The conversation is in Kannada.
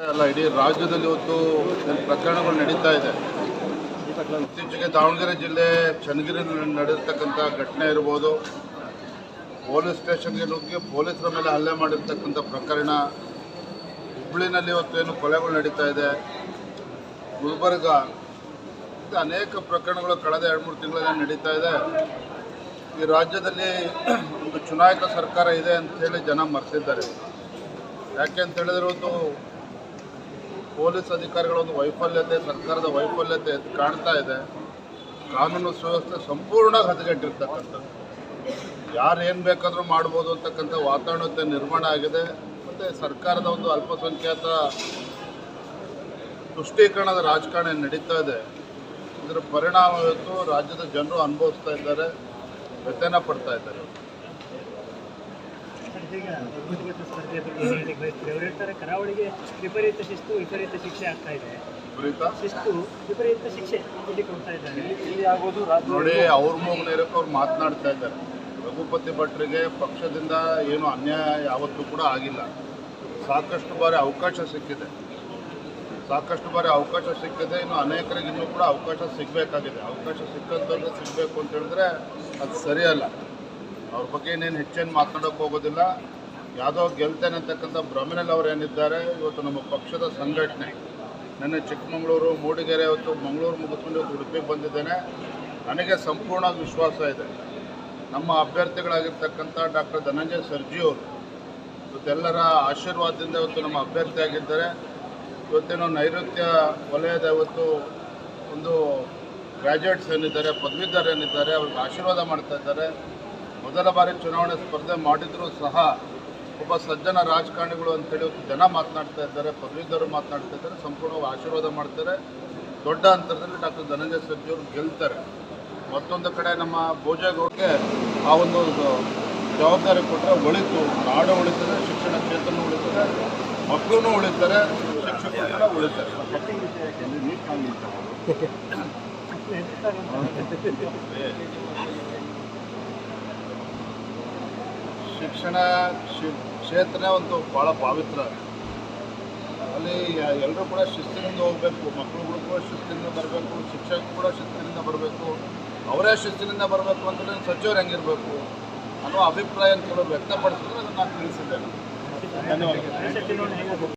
ಅಲ್ಲ, ಇಡೀ ರಾಜ್ಯದಲ್ಲಿ ಇವತ್ತು ಪ್ರಕರಣಗಳು ನಡೀತಾ ಇದೆ. ಇತ್ತೀಚೆಗೆ ದಾವಣಗೆರೆ ಜಿಲ್ಲೆ ಚನ್ನಗಿರಿಯಲ್ಲಿ ನಡೆದಿರ್ತಕ್ಕಂಥ ಘಟನೆ ಇರ್ಬೋದು, ಪೊಲೀಸ್ ಸ್ಟೇಷನ್ಗೆ ನುಗ್ಗಿ ಪೊಲೀಸರ ಮೇಲೆ ಹಲ್ಲೆ ಮಾಡಿರ್ತಕ್ಕಂಥ ಪ್ರಕರಣ, ಹುಬ್ಬಳ್ಳಿನಲ್ಲಿ ಇವತ್ತೇನು ಕೊಲೆಗಳು ನಡೀತಾ ಇದೆ, ಗುಲ್ಬರ್ಗ, ಅನೇಕ ಪ್ರಕರಣಗಳು ಕಳೆದ 2-3 ತಿಂಗಳಲ್ಲಿ ನಡೀತಾ ಇದೆ. ಈ ರಾಜ್ಯದಲ್ಲಿ ಒಂದು ಚುನಾಯಿತ ಸರ್ಕಾರ ಇದೆ ಅಂತೇಳಿ ಜನ ಮರೆತಿದ್ದಾರೆ. ಯಾಕೆ ಅಂತ ಹೇಳಿದ್ರೆ ಇವತ್ತು ಪೊಲೀಸ್ ಅಧಿಕಾರಿಗಳ ಒಂದು ವೈಫಲ್ಯತೆ, ಸರ್ಕಾರದ ವೈಫಲ್ಯತೆ ಕಾಣ್ತಾ ಇದೆ. ಕಾನೂನು ಸುವ್ಯವಸ್ಥೆ ಸಂಪೂರ್ಣ ಹದಗೆಟ್ಟಿರ್ತಕ್ಕಂಥದ್ದು, ಯಾರು ಏನು ಬೇಕಾದರೂ ಮಾಡ್ಬೋದು ಅಂತಕ್ಕಂಥ ವಾತಾವರಣತೆ ನಿರ್ಮಾಣ ಆಗಿದೆ. ಮತ್ತು ಸರ್ಕಾರದ ಒಂದು ಅಲ್ಪಸಂಖ್ಯಾತ ತುಷ್ಟೀಕರಣದ ರಾಜಕಾರಣ ನಡೀತಾ ಇದೆ. ಇದರ ಪರಿಣಾಮ ಇವತ್ತು ರಾಜ್ಯದ ಜನರು ಅನುಭವಿಸ್ತಾ ಇದ್ದಾರೆ, ವ್ಯಥೆನ ಪಡ್ತಾ ಇದ್ದಾರೆ. ಕರಾವಳಿಗೆ ವಿಪರೀತ ಶಿಸ್ತು, ವಿಪರೀತ ಶಿಕ್ಷೆ ಆಗ್ತಾ ಇದೆ. ಶಿಸ್ತು, ವಿಪರೀತ ಶಿಕ್ಷೆ ಕೊಡ್ತಾ ಇದ್ದಾರೆ. ನೋಡಿ, ಅವ್ರ ಮೂಗನೇರಕ್ಕೆ ಅವ್ರು ಮಾತನಾಡ್ತಾ ಇದ್ದಾರೆ. ರಘುಪತಿ ಭಟ್ರಿಗೆ ಪಕ್ಷದಿಂದ ಏನು ಅನ್ಯಾಯ ಯಾವತ್ತೂ ಕೂಡ ಆಗಿಲ್ಲ. ಸಾಕಷ್ಟು ಬಾರಿ ಅವಕಾಶ ಸಿಕ್ಕಿದೆ. ಇನ್ನು ಅನೇಕರಿಗೆ ಇನ್ನೂ ಕೂಡ ಅವಕಾಶ ಸಿಗಬೇಕಾಗಿದೆ. ಅವಕಾಶ ಸಿಕ್ಕಂಥವ್ರಿಗೆ ಸಿಗಬೇಕು ಅಂತ ಹೇಳಿದ್ರೆ ಅದು ಸರಿಯಲ್ಲ. ಅವ್ರ ಬಗ್ಗೆ ಇನ್ನೇನು ಹೆಚ್ಚೇನು ಮಾತನಾಡೋಕ್ಕೆ ಹೋಗೋದಿಲ್ಲ. ಯಾವುದೋ ಗೆಲ್ತೇನೆ ಅಂತಕ್ಕಂಥ ಭ್ರಮೆನಲ್ಲಿ ಅವ್ರು ಏನಿದ್ದಾರೆ. ಇವತ್ತು ನಮ್ಮ ಪಕ್ಷದ ಸಂಘಟನೆ, ನೆನ್ನೆ ಚಿಕ್ಕಮಗಳೂರು, ಮೂಡಿಗೆರೆ, ಇವತ್ತು ಮಂಗಳೂರು ಮುಗಿಸ್ಕೊಂಡು ಇವತ್ತು ಉಡುಪಿಗೆ ಬಂದಿದ್ದೇನೆ. ನನಗೆ ಸಂಪೂರ್ಣ ವಿಶ್ವಾಸ ಇದೆ. ನಮ್ಮ ಅಭ್ಯರ್ಥಿಗಳಾಗಿರ್ತಕ್ಕಂಥ ಡಾಕ್ಟರ್ ಧನಂಜಯ ಸರ್ಜಿ ಅವರು ಇವತ್ತೆಲ್ಲರ ಆಶೀರ್ವಾದದಿಂದ ಇವತ್ತು ನಮ್ಮ ಅಭ್ಯರ್ಥಿಯಾಗಿದ್ದಾರೆ. ಇವತ್ತೇನೋ ನೈಋತ್ಯ ವಲಯದ ಇವತ್ತು ಒಂದು ಗ್ರ್ಯಾಜುಯೇಟ್ಸ್ ಏನಿದ್ದಾರೆ, ಪದವೀಧರ ಏನಿದ್ದಾರೆ, ಅವ್ರಿಗೆ ಆಶೀರ್ವಾದ ಮಾಡ್ತಾ ಇದ್ದಾರೆ. ಮೊದಲ ಬಾರಿ ಚುನಾವಣೆ ಸ್ಪರ್ಧೆ ಮಾಡಿದರೂ ಸಹ ಒಬ್ಬ ಸಜ್ಜನ ರಾಜಕಾರಣಿಗಳು ಅಂತೇಳಿ ಜನ ಮಾತನಾಡ್ತಾ ಇದ್ದಾರೆ, ಪದವೀಧರರು ಮಾತನಾಡ್ತಾ ಇದ್ದಾರೆ, ಸಂಪೂರ್ಣವಾಗಿ ಆಶೀರ್ವಾದ ಮಾಡ್ತಾರೆ. ದೊಡ್ಡ ಅಂತರದಲ್ಲಿ ಡಾಕ್ಟರ್ ಧನಂಜಯ ಸರ್ಜಿ ಅವರು ಗೆಲ್ತಾರೆ. ಮತ್ತೊಂದು ಕಡೆ ನಮ್ಮ ಭೋಜೇಗೌಡರಿಗೆ ಆ ಒಂದು ಜವಾಬ್ದಾರಿ ಕೊಟ್ಟರೆ ಒಳಿತು, ನಾಡು ಉಳಿತದೆ, ಶಿಕ್ಷಣ ಕ್ಷೇತ್ರನೂ ಉಳಿತದೆ, ಮಕ್ಕಳೂ ಉಳಿತಾರೆ, ಶಿಕ್ಷಕರು ಕೂಡ ಉಳಿತಾರೆ. ಶಿಕ್ಷಣ ಕ್ಷೇತ್ರನೇ ಒಂದು ಭಾಳ ಪವಿತ್ರ. ಅಲ್ಲಿ ಎಲ್ಲರೂ ಕೂಡ ಶಿಸ್ತಿನಿಂದ ಹೋಗಬೇಕು. ಮಕ್ಕಳುಗಳು ಕೂಡ ಶಿಸ್ತಿನಿಂದ ಬರಬೇಕು, ಶಿಕ್ಷಕರು ಕೂಡ ಶಿಸ್ತಿನಿಂದ ಬರಬೇಕು. ಅವರೇ ಶಿಸ್ತಿನಿಂದ ಬರಬೇಕು ಅಂತಂದರೆ ಸಚಿವರು ಹೆಂಗಿರಬೇಕು ಅನ್ನೋ ಅಭಿಪ್ರಾಯ ಕೆಲವರು ವ್ಯಕ್ತಪಡಿಸಿದ್ರೆ ಅದನ್ನು ನಾನು ತಿಳಿಸಿದ್ದೇನೆ. ಧನ್ಯವಾದ.